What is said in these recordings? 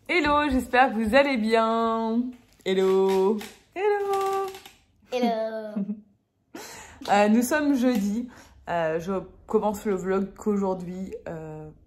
Hello, j'espère que vous allez bien. Hello. Hello. Hello. Nous sommes jeudi. Je commence le vlog qu'aujourd'hui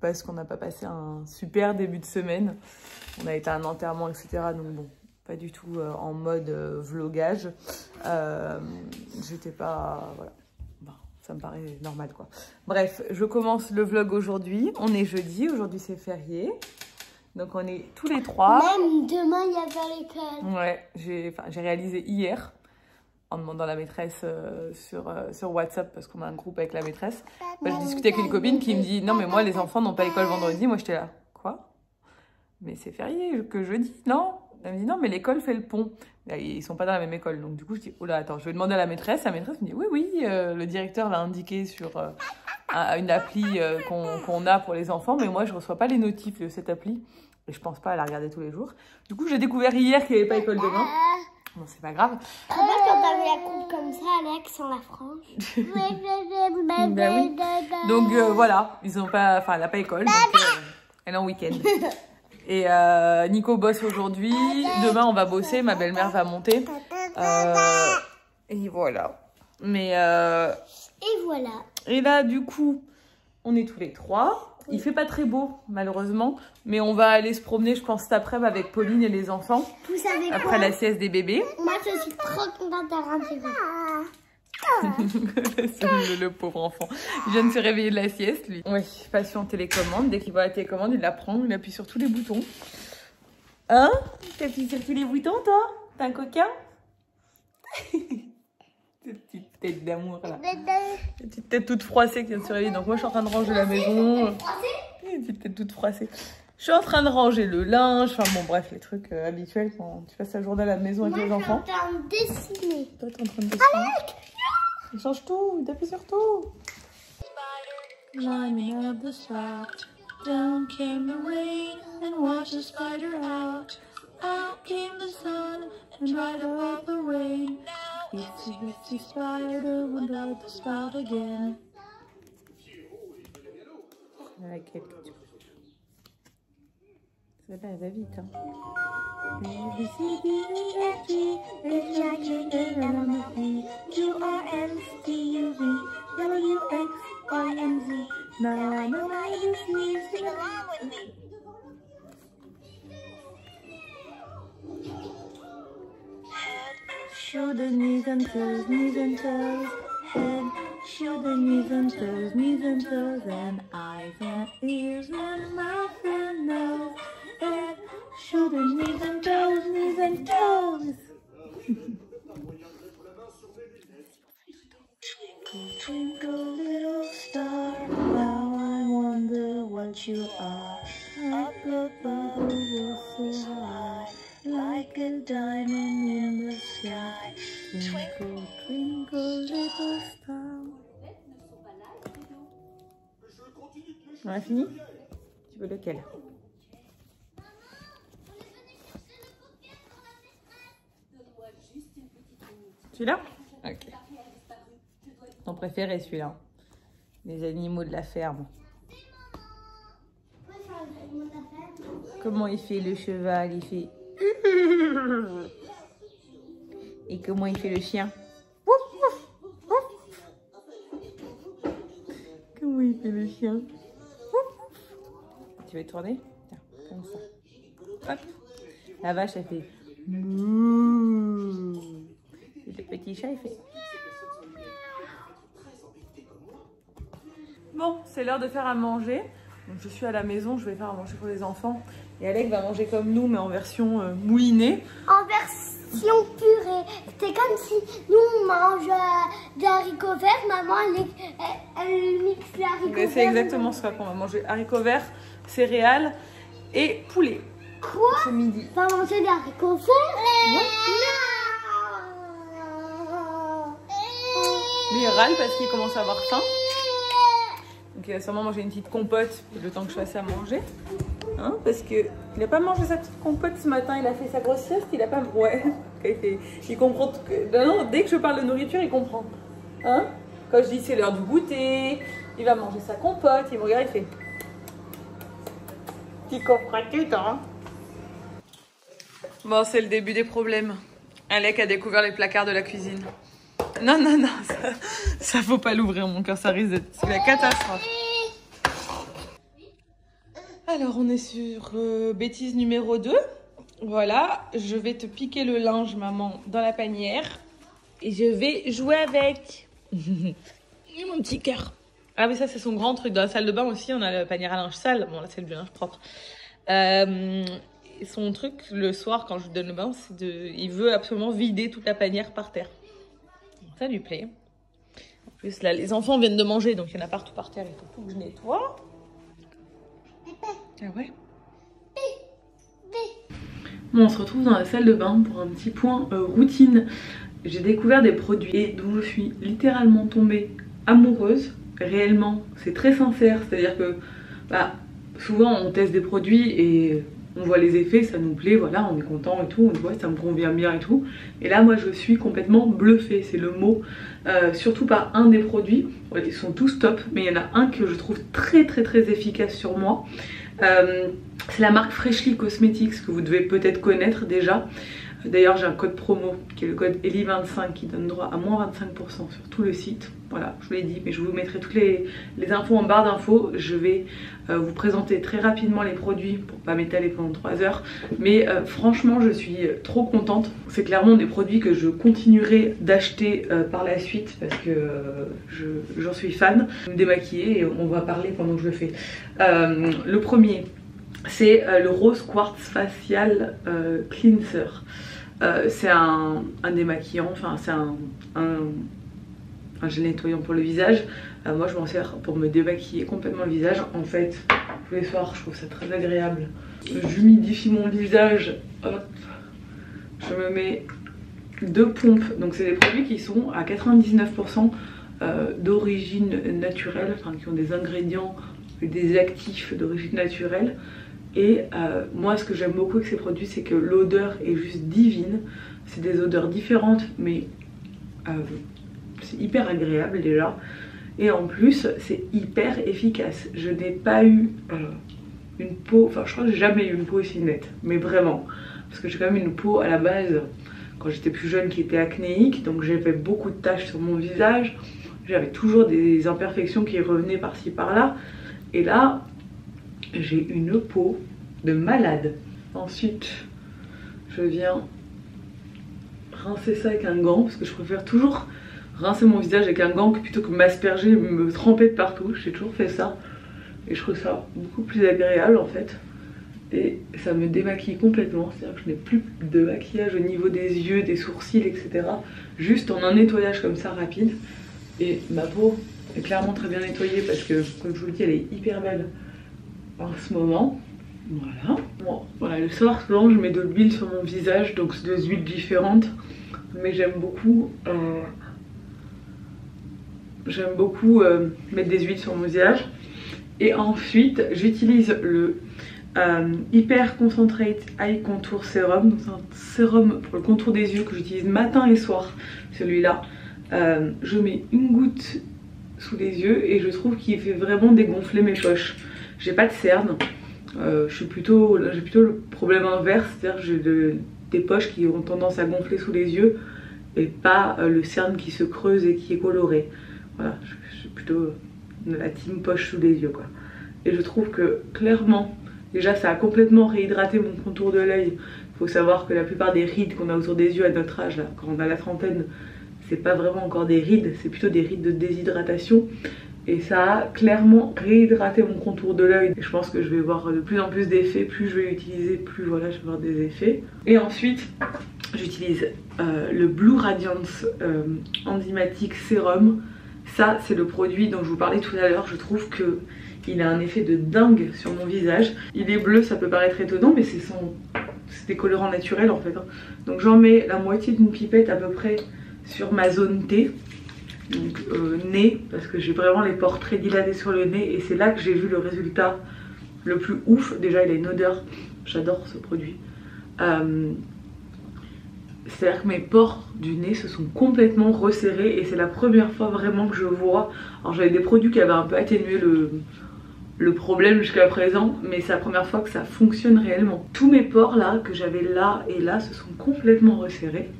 parce qu'on n'a pas passé un super début de semaine. On a été à un enterrement, etc. Donc bon, pas du tout en mode vlogage. J'étais pas... Voilà. Bon, ça me paraît normal quoi. Bref, je commence le vlog aujourd'hui. On est jeudi, aujourd'hui c'est férié. Donc on est tous les trois. Même demain, il y a pas l'école. Ouais, j'ai réalisé hier en demandant à la maîtresse sur WhatsApp parce qu'on a un groupe avec la maîtresse. Bah, je discutais avec une copine qui me dit non mais moi les enfants n'ont pas l'école vendredi. Moi j'étais là, quoi? Mais c'est férié que jeudi, non? Elle me dit non mais l'école fait le pont. Ils sont pas dans la même école donc du coup je dis oh là attends je vais demander à la maîtresse. La maîtresse me dit oui le directeur l'a indiqué sur une appli qu'on a pour les enfants mais moi je reçois pas les notifs de cette appli. Et je pense pas à la regarder tous les jours. Du coup, j'ai découvert hier qu'il n'y avait pas école demain. Bon, c'est pas grave. Tu vois quand t'avais la coupe comme ça, Alex, sans la frange. Ben oui. Donc voilà, ils ont pas, enfin, elle n'a pas école, donc elle est en week-end. Et Nico bosse aujourd'hui. Demain, on va bosser. Ma belle-mère va monter. Et voilà. Mais Et voilà. et là, du coup, on est tous les trois. Il fait pas très beau, malheureusement, mais on va aller se promener, je pense, cet après-midi avec Pauline et les enfants. Vous savez Après quoi? la sieste des bébés. Moi, je suis trop contente de rentrer. Le pauvre enfant. Il vient de se réveiller de la sieste, lui. Oui, passion télécommande. Dès qu'il voit la télécommande, il la prend, il appuie sur tous les boutons. Hein? T'appuies sur tous les boutons, toi? T'es un coquin? Cette petite tête d'amour, là. Cette petite tête toute froissée qui vient de se réveiller. Donc moi, je suis en train de ranger la maison. Une petite tête toute froissée. Je suis en train de ranger le linge. Enfin bon, bref, les trucs habituels quand tu passes la journée à la maison avec les enfants. Moi, je suis en train de dessiner. Toi, t'es en train de dessiner. Il change tout, il appuie sur tout. Climbing up the spout, down came the rain and washed the spider out. Out came the sun and dried up the rain. Itsy bitsy spider went out the spout again. Avec quelques petits. Celle-là, elle va vite, hein. A, B, C, D, E, F, G, H, I, J, K, L, M, N, O, P, Q, R, S, T, U, V, W, X, Y, and Z. Now I know how you feel. Sing along with me. Head, shoulder, knees and toes, knees and toes. Head, shoulder, knees and toes, and eyes and ears and mouth and nose. Head, shoulder, knees and toes, knees and toes. Twinkle, little star, how I wonder what you are. Up above, so high, like a diamond in the sky. Twinkle, twinkle, little star. On a fini? Tu veux lequel? Celui-là? Ok. Ton préféré celui-là. Les animaux de la ferme. Comment il fait le cheval? Il fait... Et comment il fait le chien? Comment il fait le chien? Tu veux tourner? Tiens, comme ça. Hop. La vache, elle fait... Et le petit chat, il fait... Bon, c'est l'heure de faire à manger. Donc, je suis à la maison, je vais faire à manger pour les enfants. Et Alec va manger comme nous, mais en version moulinée. En version purée. C'est comme si nous, on mange des haricots verts. Maman, elle mixe les haricots verts. C'est exactement ça qu'on va manger. Haricots verts, céréales et poulet. Quoi? Ce midi. On va manger des haricots verts? Ouais. Lui, il râle parce qu'il commence à avoir faim. Donc il va sûrement manger une petite compote le temps que je fasse à manger. Hein, parce qu'il n'a pas mangé sa petite compote ce matin, il a fait sa grosse sieste, il a pas... Ouais, il comprend... Non, dès que je parle de nourriture, il comprend. Hein, quand je dis c'est l'heure du goûter, Il va manger sa compote, il me regarde, il fait... Tu comprends tout, hein? Bon, c'est le début des problèmes. Alec a découvert les placards de la cuisine. Non, non, non, ça faut pas l'ouvrir, mon cœur, ça risque d'être la catastrophe. Alors, on est sur bêtise numéro 2. Voilà, je vais te piquer le linge, maman, dans la panière. Et je vais jouer avec. Et mon petit cœur. Ah, mais ça, c'est son grand truc. Dans la salle de bain aussi, on a la panière à linge sale. Bon, là, c'est du linge propre. Son truc, le soir, quand je lui donne le bain, c'est de... Il veut absolument vider toute la panière par terre. Ça lui plaît. En plus, là, les enfants viennent de manger, donc il y en a partout par terre. Il faut tout que je nettoie. Ah ouais. Bon, on se retrouve dans la salle de bain pour un petit point routine. J'ai découvert des produits dont je suis littéralement tombée amoureuse. Réellement, c'est très sincère. C'est-à-dire que souvent on teste des produits et on voit les effets, ça nous plaît, voilà, on est content et tout, on voit ça me convient bien et tout. Et là, moi, je suis complètement bluffée, c'est le mot. Surtout par un des produits. Ouais, ils sont tous top, mais il y en a un que je trouve très efficace sur moi. C'est la marque Freshly Cosmetics que vous devez peut-être connaître déjà. D'ailleurs, j'ai un code promo qui est le code ELI25 qui donne droit à moins 25% sur tout le site. Voilà, je vous l'ai dit, mais je vous mettrai toutes les infos en barre d'infos. Je vais vous présenter très rapidement les produits pour pas m'étaler pendant 3 heures. Mais franchement, je suis trop contente. C'est clairement des produits que je continuerai d'acheter par la suite parce que j'en suis fan. Je vais me démaquiller et on va parler pendant que je le fais. Le premier, c'est le Rose Quartz Facial Cleanser. C'est un démaquillant, enfin c'est un gel nettoyant pour le visage. Moi je m'en sers pour me démaquiller complètement le visage. En fait, tous les soirs je trouve ça très agréable. J'humidifie mon visage, hop, je me mets 2 pompes. Donc c'est des produits qui sont à 99% d'origine naturelle, enfin qui ont des ingrédients, des actifs d'origine naturelle. Et moi ce que j'aime beaucoup avec ces produits, c'est que l'odeur est juste divine. C'est des odeurs différentes mais c'est hyper agréable déjà. Et en plus c'est hyper efficace. Je n'ai pas eu une peau, enfin je crois que j'ai jamais eu une peau aussi nette, mais vraiment. Parce que j'ai quand même une peau à la base, quand j'étais plus jeune, qui était acnéique. Donc j'avais beaucoup de taches sur mon visage. J'avais toujours des imperfections qui revenaient par-ci par-là. Et là, j'ai une peau de malade. Ensuite, je viens rincer ça avec un gant parce que je préfère toujours rincer mon visage avec un gant plutôt que m'asperger, me tremper de partout. J'ai toujours fait ça et je trouve ça beaucoup plus agréable en fait. Et ça me démaquille complètement, c'est-à-dire que je n'ai plus de maquillage au niveau des yeux, des sourcils, etc. Juste en un nettoyage comme ça rapide. Et ma peau est clairement très bien nettoyée parce que, comme je vous le dis, elle est hyper belle en ce moment. Voilà. Bon, voilà, le soir souvent je mets de l'huile sur mon visage, donc c'est des huiles différentes. Mais j'aime beaucoup mettre des huiles sur mon visage. Et ensuite j'utilise le Hyper Concentrate Eye Contour Serum. C'est un sérum pour le contour des yeux que j'utilise matin et soir. Celui-là, je mets une goutte sous les yeux et je trouve qu'il fait vraiment dégonfler mes poches. J'ai pas de cernes, j'ai plutôt le problème inverse, c'est-à-dire que j'ai des poches qui ont tendance à gonfler sous les yeux et pas le cerne qui se creuse et qui est coloré. Voilà, je suis plutôt de la team poche sous les yeux quoi. Et je trouve que clairement, déjà ça a complètement réhydraté mon contour de l'œil. Il faut savoir que la plupart des rides qu'on a autour des yeux à notre âge, là, quand on a la trentaine, c'est pas vraiment encore des rides, c'est plutôt des rides de déshydratation. Et ça a clairement réhydraté mon contour de l'œil. Et je pense que je vais voir de plus en plus d'effets. Plus je vais l'utiliser, plus voilà, je vais voir des effets. Et ensuite, j'utilise le Blue Radiance Enzymatic Serum. Ça, c'est le produit dont je vous parlais tout à l'heure. Je trouve que il a un effet de dingue sur mon visage. Il est bleu, ça peut paraître étonnant, mais c'est des colorants naturels en fait. Donc j'en mets la moitié d'une pipette à peu près sur ma zone T. Donc nez, parce que j'ai vraiment les pores très dilatés sur le nez et c'est là que j'ai vu le résultat le plus ouf. Déjà il a une odeur, j'adore ce produit. C'est-à-dire que mes pores du nez se sont complètement resserrés et c'est la première fois vraiment que je vois. Alors j'avais des produits qui avaient un peu atténué le problème jusqu'à présent, mais c'est la première fois que ça fonctionne réellement. Tous mes pores là, que j'avais là et là, se sont complètement resserrés.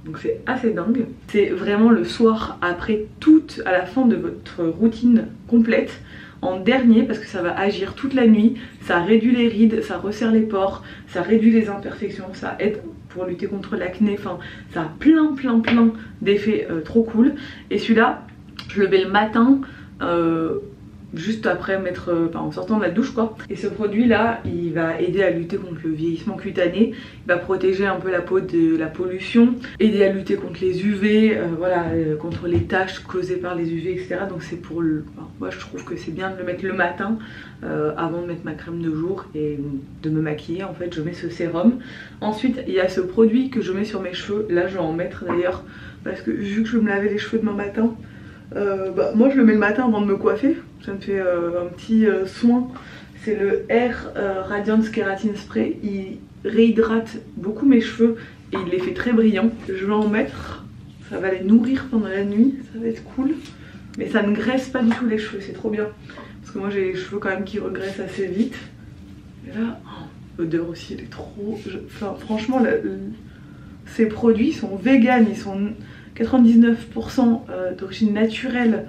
Donc c'est assez dingue. C'est vraiment le soir, après à la fin de votre routine complète, en dernier, parce que ça va agir toute la nuit, ça réduit les rides, ça resserre les pores, ça réduit les imperfections, ça aide pour lutter contre l'acné, enfin ça a plein d'effets trop cool. Et celui-là, je le mets le matin, juste après en sortant de la douche quoi. Et ce produit là, il va aider à lutter contre le vieillissement cutané, il va protéger un peu la peau de la pollution, aider à lutter contre les UV, contre les taches causées par les UV, etc. Donc c'est pour moi je trouve que c'est bien de le mettre le matin avant de mettre ma crème de jour et de me maquiller. En fait je mets ce sérum. Ensuite il y a ce produit que je mets sur mes cheveux, là je vais en mettre d'ailleurs parce que vu que je vais me laver les cheveux demain matin, moi je le mets le matin avant de me coiffer. Ça me fait un petit soin. C'est le Air Radiance Keratin Spray. Il réhydrate beaucoup mes cheveux et il les fait très brillants. Je vais en mettre. Ça va les nourrir pendant la nuit. Ça va être cool. Mais ça ne graisse pas du tout les cheveux. C'est trop bien. Parce que moi j'ai les cheveux quand même qui regraissent assez vite. Et là, l'odeur aussi elle est trop... Enfin, franchement, ces produits sont véganes. Ils sont 99% d'origine naturelle.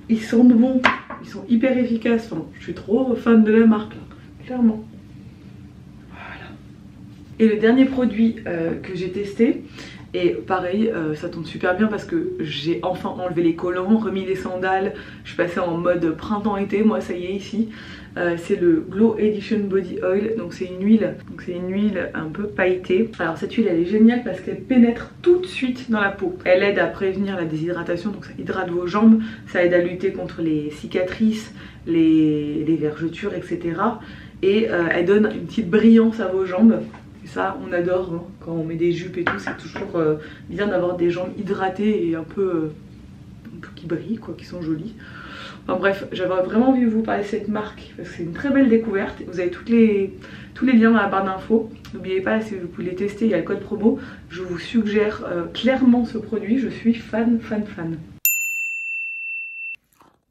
Ils sentent bon. Ils sont hyper efficaces, enfin, je suis trop fan de la marque là, clairement. Voilà. Et le dernier produit que j'ai testé, et pareil, ça tombe super bien parce que j'ai enfin enlevé les collants, remis les sandales, je suis passée en mode printemps-été, moi ça y est ici. C'est le Glow Edition Body Oil, donc c'est une huile, un peu pailletée. Alors cette huile elle est géniale parce qu'elle pénètre tout de suite dans la peau. Elle aide à prévenir la déshydratation, donc ça hydrate vos jambes, ça aide à lutter contre les cicatrices, les vergetures, etc. Et elle donne une petite brillance à vos jambes. Et ça on adore hein. Quand on met des jupes et tout, c'est toujours bien d'avoir des jambes hydratées et un peu qui brillent quoi, qui sont jolies. Enfin bref, j'avais vraiment envie de vous parler de cette marque parce que c'est une très belle découverte. Vous avez tous les liens dans la barre d'infos. N'oubliez pas, si vous voulez tester, il y a le code promo. Je vous suggère clairement ce produit, je suis fan.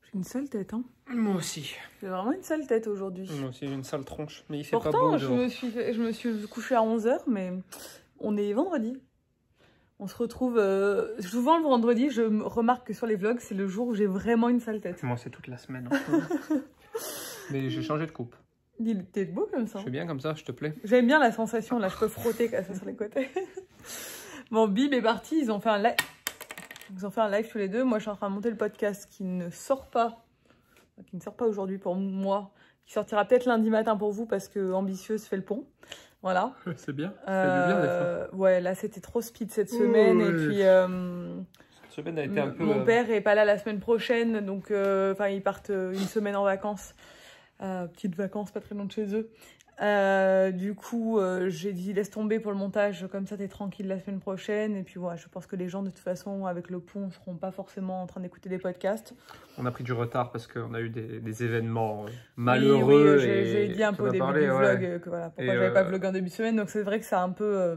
J'ai une sale tête hein. Moi aussi. J'ai vraiment une sale tête aujourd'hui. Moi aussi, j'ai une sale tronche. Mais il fait pourtant, pas beau dehors. Je me suis couchée à 11 h, mais on est vendredi. On se retrouve souvent le vendredi, je remarque que sur les vlogs, c'est le jour où j'ai vraiment une sale tête. Moi, c'est toute la semaine. Mais j'ai changé de coupe. Il était beau comme ça. Je fais bien comme ça, je te plaît. J'aime bien la sensation, là, je peux frotter comme ça sur les côtés. Bon, Bib est parti, ils ont fait un live. Ils ont fait un live tous les deux. Moi, je suis en train de monter le podcast qui ne sort pas aujourd'hui pour moi, qui sortira peut-être lundi matin pour vous parce que Ambitieuse fait le pont. Voilà. C'est bien. Ça fait du bien des fois. Ouais, là c'était trop speed cette semaine et puis cette semaine a été un peu. Mon père est pas là la semaine prochaine, donc ils partent une semaine en vacances, petites vacances pas très loin de chez eux. Du coup, j'ai dit laisse tomber pour le montage, comme ça t'es tranquille la semaine prochaine. Et puis voilà, je pense que les gens de toute façon avec le pont seront pas forcément en train d'écouter des podcasts. On a pris du retard parce qu'on a eu des événements malheureux. Oui, j'ai dit un peu au début du vlog que voilà, pourquoi j'avais pas vlogué en début de semaine. Donc c'est vrai que ça a un peu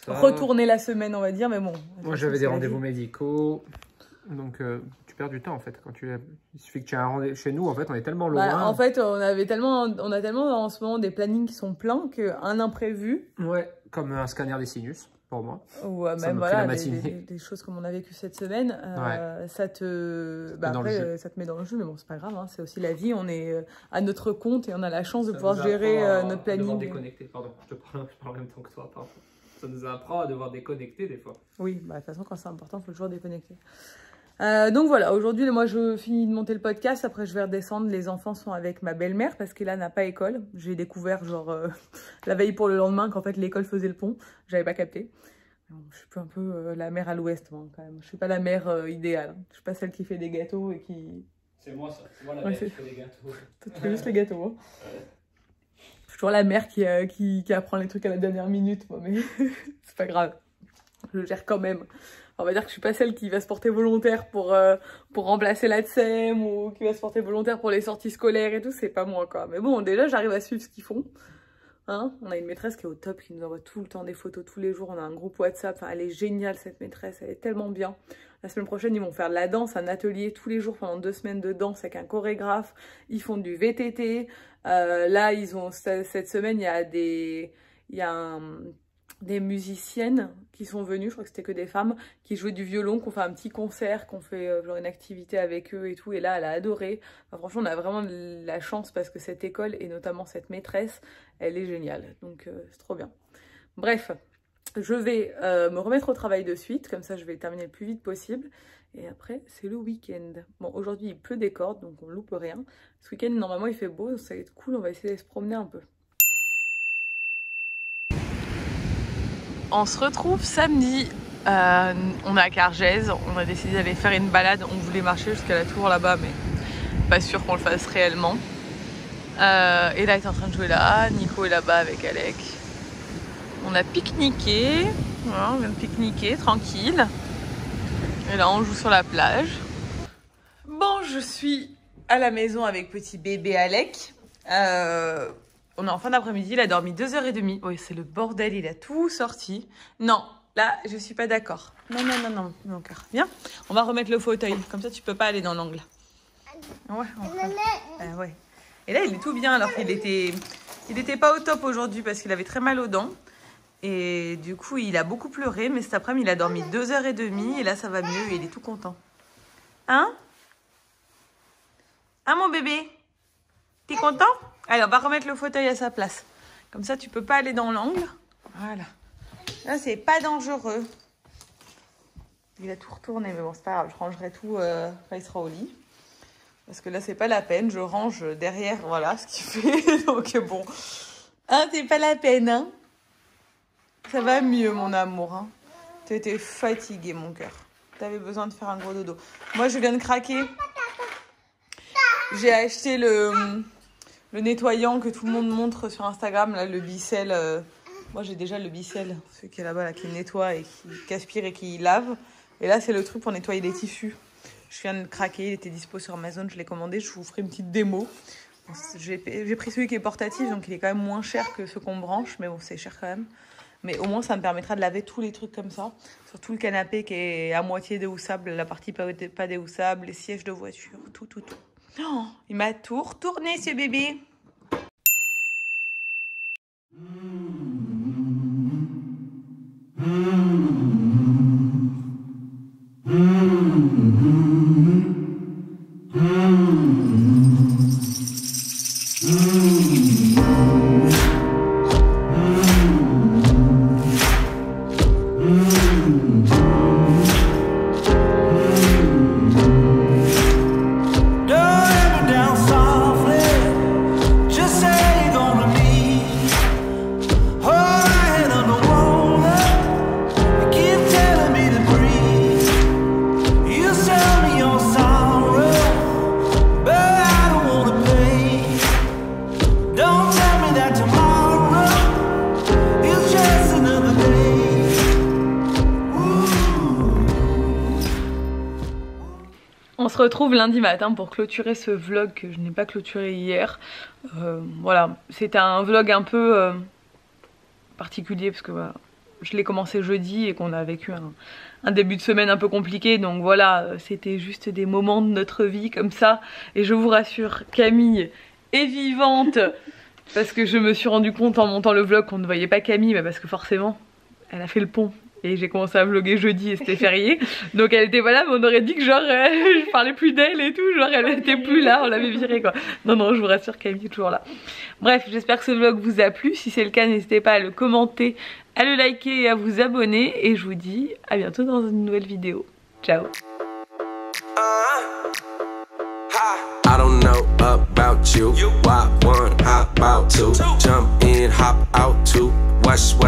retourné la semaine on va dire, mais bon. Moi j'avais des rendez-vous médicaux, donc tu perds du temps en fait quand il suffit que tu aies un rendez-vous chez nous. En fait on est tellement loin. En fait on a tellement en ce moment des plannings qui sont pleins qu'un imprévu. Ouais, comme un scanner des sinus pour moi. Ou même voilà des choses comme on a vécu cette semaine. Ça te après ça te met dans le jeu, mais bon c'est pas grave hein, c'est aussi la vie. On est à notre compte et on a la chance de pouvoir gérer notre planning. Devoir déconnecter. Pardon, je parle en même temps que toi. Pardon. Ça nous apprend à devoir déconnecter des fois. Oui, de toute façon quand c'est important il faut toujours déconnecter. Donc voilà, aujourd'hui moi je finis de monter le podcast, après je vais redescendre, les enfants sont avec ma belle-mère parce qu'elle n'a pas école. J'ai découvert genre la veille pour le lendemain qu'en fait l'école faisait le pont, j'avais pas capté. Je suis un peu la mère à l'ouest moi quand même, je suis pas la mère idéale, je suis pas celle qui fait des gâteaux et qui... C'est moi ça, c'est moi la mère qui fait des gâteaux. Toi tu fais juste les gâteaux hein. Je suis toujours la mère qui apprend les trucs à la dernière minute moi, mais c'est pas grave, je gère quand même. On va dire que je suis pas celle qui va se porter volontaire pour remplacer la TSEM ou qui va se porter volontaire pour les sorties scolaires et tout, c'est pas moi quoi. Mais bon, déjà j'arrive à suivre ce qu'ils font. Hein, on a une maîtresse qui est au top, qui nous envoie tout le temps des photos tous les jours. On a un groupe WhatsApp. Enfin, elle est géniale cette maîtresse, elle est tellement bien. La semaine prochaine, ils vont faire de la danse, un atelier tous les jours pendant 2 semaines de danse avec un chorégraphe. Ils font du VTT. Là, ils ont cette semaine, il y a des musiciennes qui sont venues, je crois que c'était que des femmes, qui jouaient du violon, qu'on fait un petit concert, qu'on fait genre une activité avec eux et tout. Et là, elle a adoré. Enfin, franchement, on a vraiment de la chance parce que cette école, et notamment cette maîtresse, elle est géniale. Donc, c'est trop bien. Bref, je vais me remettre au travail de suite. Comme ça, je vais terminer le plus vite possible. Et après, c'est le week-end. Bon, aujourd'hui, il pleut des cordes, donc on loupe rien. Ce week-end, normalement, il fait beau, ça va être cool. On va essayer de se promener un peu. On se retrouve samedi, on est à Cargèse, on a décidé d'aller faire une balade, on voulait marcher jusqu'à la tour là-bas mais pas sûr qu'on le fasse réellement. Et là il est en train de jouer là, Nico est là-bas avec Alec. On a pique-niqué, voilà, on vient de pique-niquer tranquille. Et là on joue sur la plage. Bon, je suis à la maison avec petit bébé Alec. On est en fin d'après-midi, il a dormi 2h30. Oui, c'est le bordel, il a tout sorti. Non, là, je suis pas d'accord. Non, non, non, non, mon cœur. Viens, on va remettre le fauteuil. Comme ça, tu peux pas aller dans l'angle. Ouais, ouais. Et là, il est tout bien, alors qu'il était pas au top aujourd'hui parce qu'il avait très mal aux dents. Et du coup, il a beaucoup pleuré. Mais cet après-midi, il a dormi 2h30. Et là, ça va mieux et il est tout content. Hein? Hein, mon bébé? T'es content? Allez, on va remettre le fauteuil à sa place. Comme ça, tu peux pas aller dans l'angle. Voilà. Là, c'est pas dangereux. Il a tout retourné, mais bon, c'est pas grave. Je rangerai tout quand il sera au lit. Parce que là, c'est pas la peine. Je range derrière, voilà, ce qu'il fait. Donc, bon. Hein, c'est pas la peine, hein? Ça va mieux, mon amour, hein? Tu étais fatigué, mon cœur. T'avais besoin de faire un gros dodo. Moi, je viens de craquer. J'ai acheté le nettoyant que tout le monde montre sur Instagram, là, le Bicel. Moi, j'ai déjà le Bicel, celui qui est là-bas, là, qui nettoie et qui aspire et qui lave. Et là, c'est le truc pour nettoyer les tissus. Je viens de craquer, il était dispo sur Amazon, je l'ai commandé. Je vous ferai une petite démo. J'ai pris celui qui est portatif, donc il est quand même moins cher que ceux qu'on branche. Mais bon, c'est cher quand même. Mais au moins, ça me permettra de laver tous les trucs comme ça. Sur tout le canapé qui est à moitié déhoussable, la partie pas déhoussable, les sièges de voiture, tout. Oh, il m'a tout retourné, ce bébé. On se retrouve lundi matin pour clôturer ce vlog que je n'ai pas clôturé hier. Voilà, c'était un vlog un peu particulier parce que voilà, je l'ai commencé jeudi et qu'on a vécu un début de semaine un peu compliqué. Donc voilà, c'était juste des moments de notre vie comme ça. Et je vous rassure, Camille est vivante parce que je me suis rendu compte en montant le vlog qu'on ne voyait pas Camille, mais parce que forcément, elle a fait le pont. Et j'ai commencé à vlogger jeudi et c'était férié. Donc elle était pas là, mais on aurait dit que genre je parlais plus d'elle et tout. Genre elle était plus là, on l'avait virée quoi. Non, je vous rassure, Camille est toujours là. Bref, j'espère que ce vlog vous a plu. Si c'est le cas, n'hésitez pas à le commenter, à le liker et à vous abonner. Et je vous dis à bientôt dans une nouvelle vidéo. Ciao. I don't know about you. Why one, how about two? Jump in, hop out too. Watch what